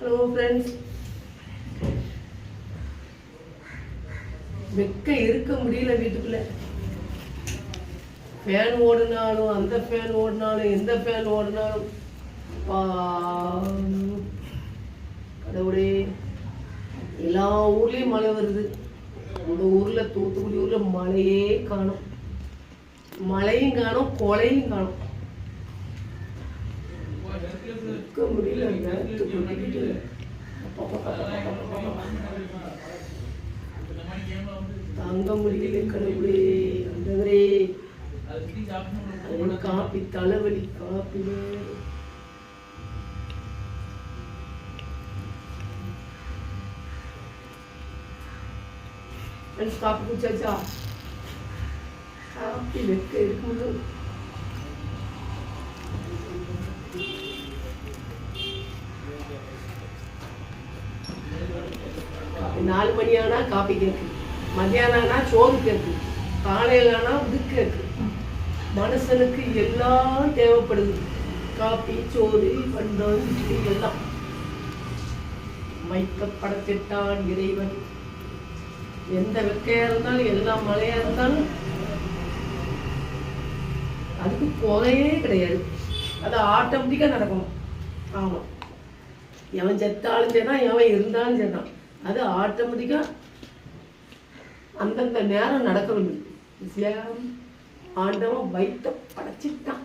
Hello friends, வெக்க இருக்க முடியல வீட்டுக்குள்ள. ஃபேன் ஓடினாலும் அந்த ஃபேன் ஓடினாலும் எந்த ஃபேன் ஓடினாலும் கடவுளே, எல்லா ஊர்லேயும் மழை வருது. அந்த ஊரில் தூத்துக்குடி ஊரில் மழையே காணும், மழையும் காணும், கொலையும் காணும். இருக்க முடியல, தாங்க முடியல. கடவுளே, அந்தவரே, காப்பி தலைவலி, காப்பி காப்பி குடிச்சாச்சா? காப்பி வெக்க இருக்கும்போது 4 மணி ஆனா காப்பி கேக்கு, மத்தியானம் ஆனா சோறு கேக்கு, காலையில ஆனா இது கேக்கு. மனுஷனுக்கு எல்லாம் தேவைப்படுது. காப்பி, சோறு, பண்டம், இட்லி எல்லாம் மைக்க படைச்சிட்டான் இறைவன். எந்த வெக்கையா இருந்தாலும், எல்லா மழையா இருந்தாலும் அதுக்கு குறையே கிடையாது. அது ஆட்டோமேட்டிக்கா நடக்கணும். ஆமா, எவன் செத்தாலும் சரிதான், எவன் இருந்தாலும் சரிதான், அது ஆட்டோமேட்டிக்கா அந்தந்த நேரம் நடக்க வேண்டும். ஆண்டவன் வைத்த படைச்சிட்டான்.